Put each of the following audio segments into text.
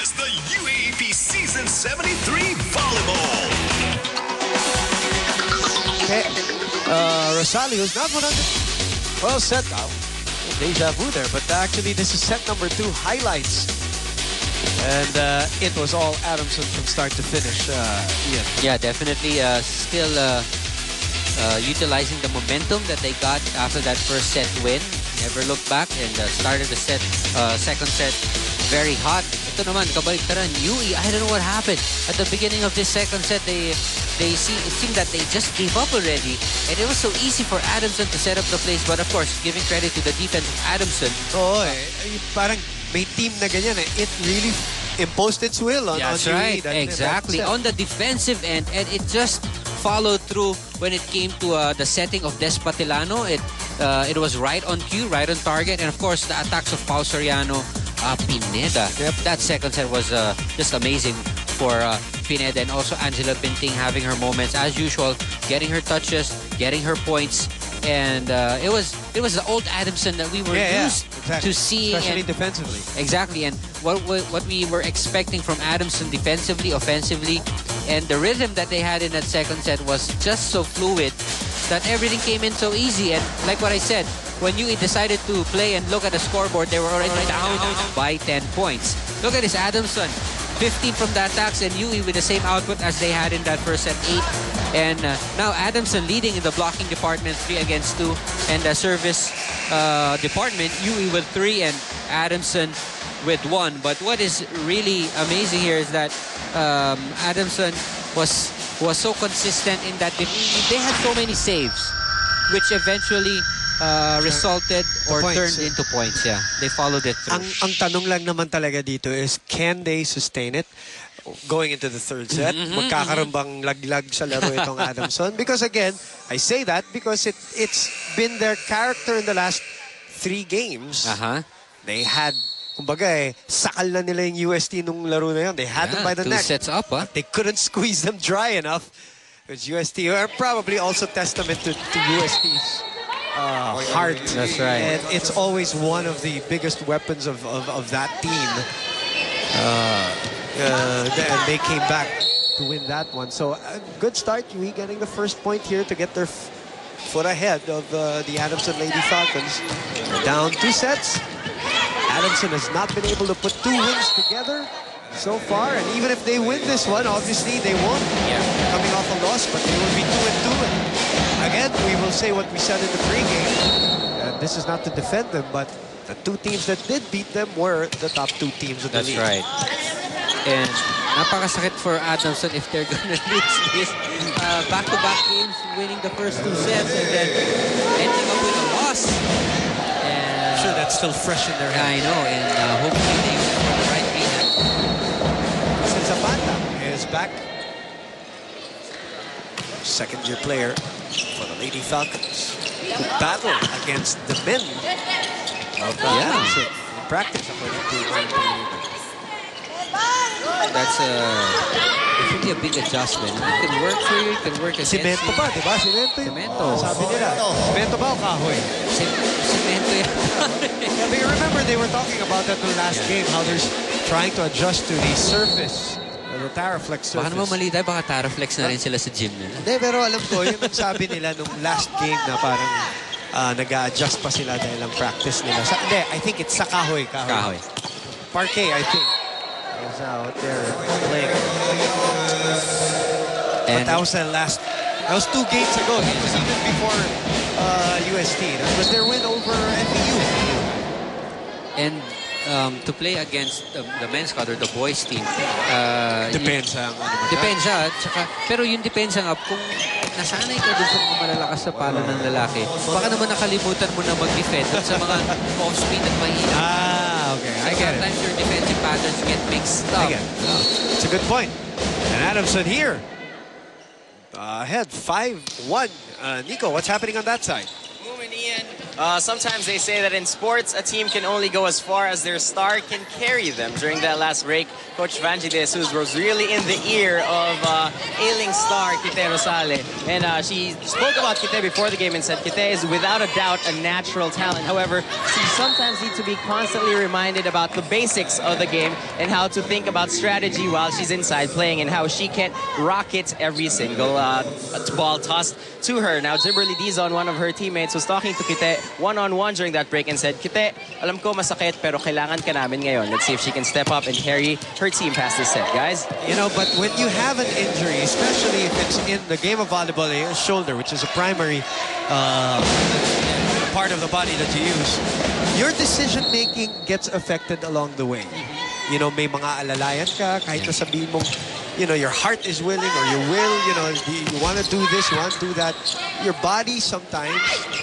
is the UAAP Season 73 Volleyball. Okay. Rosalio's not 100. Well, set out. Deja vu there, but actually this is set number 2, highlights. And it was all Adamson from start to finish. Ian. Yeah, definitely still utilizing the momentum that they got after that first set win. Never looked back and started the second set very hot. Ito naman, kabaliktaran, UE, I don't know what happened. At the beginning of this second set, it seemed that they just gave up already. And it was so easy for Adamson to set up the plays. But of course, giving credit to the defense of Adamson. Oo parang may team na ganyan eh. It really imposed its will on That's UE. right, exactly. On the defensive end, and it just followed through when it came to the setting of Despatilano. It was right on cue, right on target. And of course, the attacks of Pau Soriano, Pineda. Yep. That second set was just amazing for Pineda, and also Angela Binting having her moments as usual, getting her touches, getting her points. And it was the old Adamson that we were used to seeing, especially defensively. Exactly, and what we were expecting from Adamson defensively, offensively, and the rhythm that they had in that second set was just so fluid that everything came in so easy. And like what I said, when UE decided to play and look at the scoreboard, they were already down by 10 points. Look at this, Adamson, 15 from the attacks, and UE with the same output as they had in that first set, 8. And now Adamson leading in the blocking department, 3 against 2, and the service department, UE with 3 and Adamson with 1. But what is really amazing here is that Adamson was so consistent in that they had so many saves, which eventually resulted or turned into points. Yeah, they followed it through. Ang tanong lang naman talaga dito is, can they sustain it going into the third set? Magkakaroon bang laglag sa laro itong Adamson? Because again, I say that because it's been their character in the last 3 games. They had, kumbaga sakal na nila yung UST nung laro na yun. They had them by the 2 neck. sets up, But they couldn't squeeze them dry enough. Because UST are probably also testament to UST's heart. That's right. And it's always one of the biggest weapons of that team. And they came back to win that one. So a good start, UE getting the first point here to get their foot ahead of the Adamson Lady Falcons. Down 2 sets. Adamson has not been able to put 2 wins together so far. And even if they win this one, obviously they won't. Coming off a loss, but they will be 2-2. And again, we will say what we said in the pregame. This is not to defend them, but the 2 teams that did beat them were the top 2 teams of the league. That's right. And napakasakit for Adamson if they're gonna lose this back-to-back games, winning the first 2 sets and then ending up with a loss. And I'm sure that's still fresh in their head. I know, and hopefully they use it for the right reason. Zapata is back. Second-year player for the Lady Falcons, who battled against the men of Adamson in practice, according to That's definitely a big adjustment. It can work for you, it can work against Cemento you. pa, di ba? Cemento yung sabi nila. Cemento ba o kahoy? Cemento yan. Yeah, but you remember they were talking about that in the last game, how they're trying to adjust to the surface, the Taraflex surface. Baka naman mali tayo, baka Taraflex na rin sila sa gym nila. Hindi, pero alam ko, yung sabi nila nung last game na parang nag-a-adjust pa sila dahil ang practice nila. Hindi, I think it's sa kahoy. Kahoy. Parquet, I think, is out there playing. And But that was that was 2 games ago. It was even before UST. That was their win over NBU. And to play against the men's squad or the boys team, Depends Depensa. Pero yung depensa nga, kung nasanay ka dun sa mga malalakas sa pala ng lalaki, baka naman nakalimutan mo na mag-defend sa mga off-speed at mahina. Okay. I get it. Sometimes your defensive patterns get mixed up. I get it. It's a good point. And Adamson here. Ahead 5-1. Nico, what's happening on that side? Moving, Ian. Sometimes they say that in sports, a team can only go as far as their star can carry them. During that last break, Coach Vanji De Jesus was really in the ear of ailing star Kite Rosale. And she spoke about Kite before the game and said Kite is without a doubt a natural talent. However, she sometimes needs to be constantly reminded about the basics of the game and how to think about strategy while she's inside playing and how she can't rocket every single ball tossed to her. Now, Zimberly Dizon, one of her teammates, was talking to Kite one-on-one during that break and said, Kite, alam ko masakit pero kailangan ka namin ngayon. Let's see if she can step up and carry her team past this set, guys. You know, but when you have an injury, especially if it's in the game of volleyball, a shoulder, which is a primary part of the body that you use, your decision-making gets affected along the way. You know, may mga alalayan ka, kahit na sabihin mong, you know, your heart is willing or your will, you know, you want to do this, you want to do that. Your body sometimes,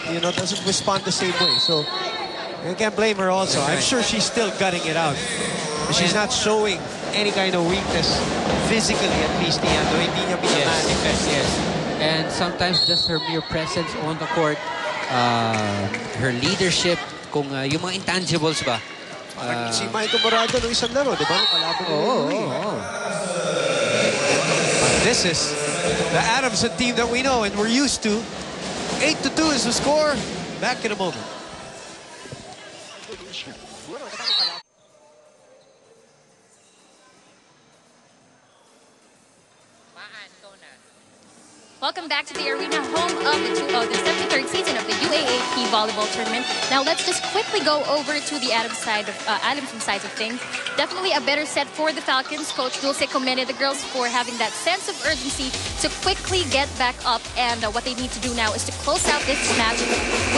you know, doesn't respond the same way. So, you can't blame her also. I'm sure she's still gutting it out. She's not showing any kind of weakness physically, at least, hindi niya manifest. Yes. And sometimes just her mere presence on the court, her leadership, kung yung mga intangibles ba. Si Michael Morado nung isang laro, di ba? Nung kalaban Oh. But this is the Adamson team that we know and we're used to. 8-2 is the score. Back in a moment. Welcome back to the arena, home of the 73rd season of the UAAP volleyball tournament. Now let's just quickly go over to the Adamson side of things. Definitely a better set for the Falcons. Coach Dulce commended the girls for having that sense of urgency to quickly get back up. And what they need to do now is to close out this match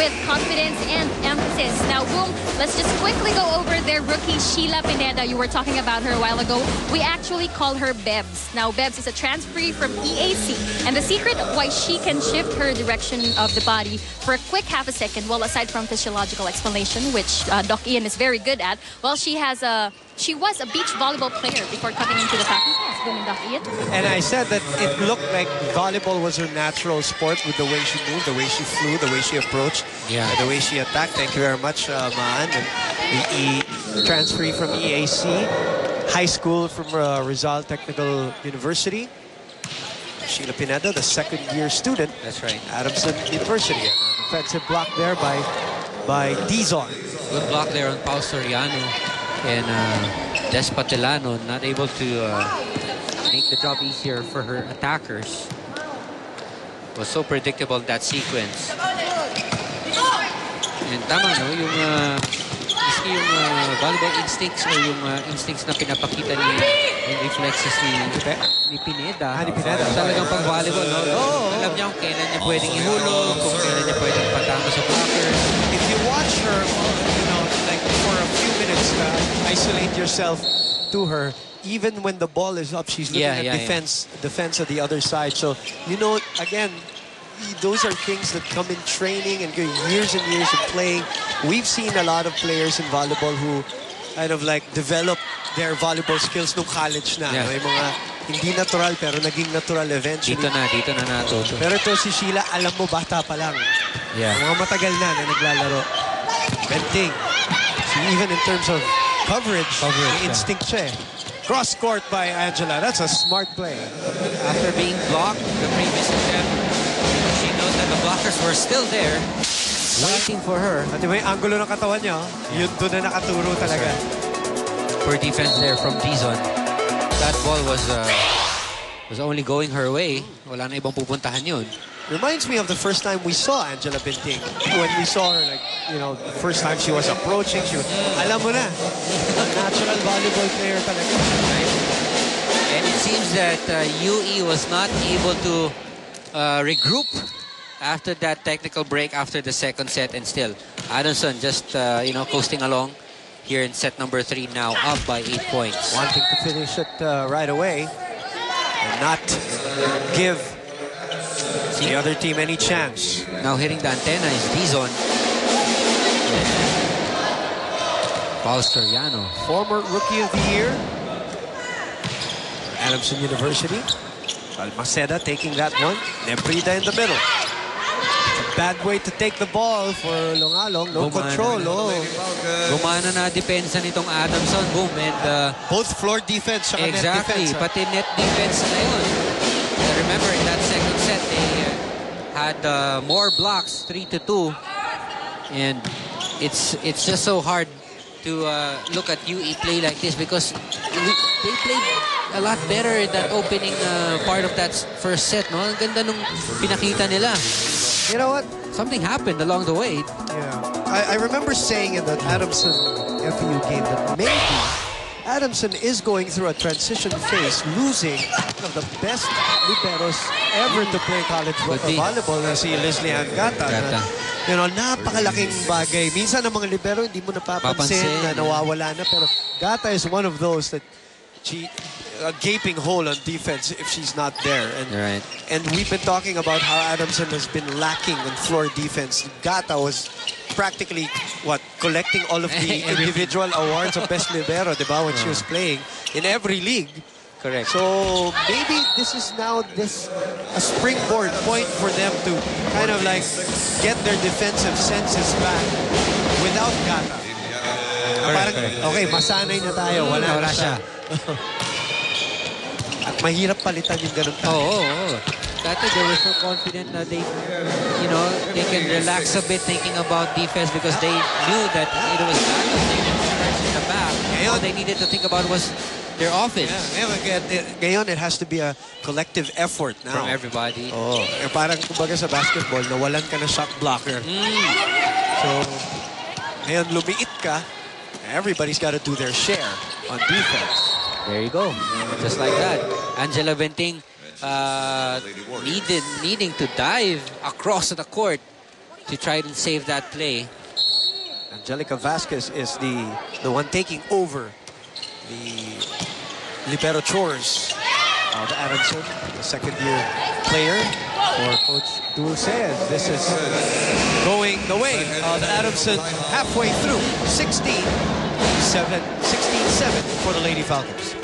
with confidence and emphasis. Now, boom, let's just quickly go over their rookie, Sheila Pineda. You were talking about her a while ago. We actually call her Bebs. Now, Bebs is a transferee from EAC. And the secret why she can shift her direction of the body for a quick half a second, well, aside from physiological explanation, which Doc Ian is very good at, well, she was a beach volleyball player before coming into the Falcons. Yes, women, Doc Ian. And I said that it looked like volleyball was her natural sport with the way she moved, the way she flew, the way she approached, the way she attacked. Thank you very much, Maan. And the transferee from EAC, high school from Rizal Technical University. Sheila Pineda, the second-year student. That's right. Adamson University. Offensive block there by Dizon. Good block there on Pau Soriano and Despatelano, not able to make the job easier for her attackers. Was so predictable that sequence. And tama, no? Yung volleyball instincts or yung instincts na pinapakita yung reflexes ni Pineda. Ni Pineda. Talagang pang volleyball, no? Alam niya kung kailan niya pwedeng ihulog, kung kailan niya pwedeng patama sa blockers. If you watch her, you know, like for a few minutes, isolate yourself to her. Even when the ball is up, she's looking at defense of the other side. So, you know, again, those are things that come in training and years and years of playing. We've seen a lot of players in volleyball who kind of like develop their volleyball skills nung college na. May mga hindi natural pero naging natural eventually. Dito na natuto. Pero ito si Sheila, alam mo, bata pa lang. Mga matagal na naglalaro. Benting. Even in terms of coverage instinct siya. Cross court by Angela. That's a smart play. After being blocked the previous attempt, she knows that the blockers were still there, waiting for her. At yung angulo ng katawan niya, yun doon na nakaturo talaga. For defense there from Dizon. That ball was only going her way. Wala na ibang pupuntahan yun. Reminds me of the first time we saw Angela Benting. When we saw her, like, you know, the first time she was approaching, she was, alam mo na, natural volleyball player talaga. And it seems that UE was not able to regroup after that technical break after the second set, and still Adamson just you know, coasting along here in set number 3, now up by 8 points. Wanting to finish it right away and not give the other team any chance. Now hitting the antenna is Dizon. Paul Soriano, former Rookie of the Year, Adamson University. Almaceda taking that one. Nebrida in the middle. bad way to take the ball for Longalong. No control. Gumana na depensa nitong Adamson. Boom. And both floor defense and exactly. net defense. Pati net defense na yun. Remember, in that second set, they had more blocks, 3-2. And it's just so hard to look at UE play like this because they played a lot better in that opening part of that first set. No? Ang ganda nung pinakita nila. You know what? Something happened along the way. Yeah. I remember saying in that Adamson FEU game that maybe Adamson is going through a transition phase, losing one of the best liberos ever to play college volleyball na si Leslie Ann Gata. You know, napakalaking bagay. Minsan ang mga libero hindi mo napapansin na nawawala na. Pero Gata is one of those that a gaping hole on defense if she's not there. And we've been talking about how Adamson has been lacking in floor defense. Gata was practically, collecting all of the individual awards of best libero, diba, when she was playing in every league. Correct. So maybe this is now a springboard point for them to kind of like get their defensive senses back without Gata. Parang, okay, masanay na tayo. Wala siya. At mahirap palitan yung ganun tayo. Dati they were so confident na they can relax a bit thinking about defense because they knew that it was Gata in the back. All they needed to think about was their offense. Ngayon, it has to be a collective effort now. From everybody. Parang kumbaga sa basketball, nawalan ka na shot blocker. So, ngayon, lumiit ka. Everybody's got to do their share on defense. There you go. Just like that. Angela Benting needing to dive across the court to try and save that play. Angelica Vasquez is the one taking over the libero chores of Adamson, the second-year player for Coach Dulce. This is going the way of Adamson halfway through. 16-7 for the Lady Falcons.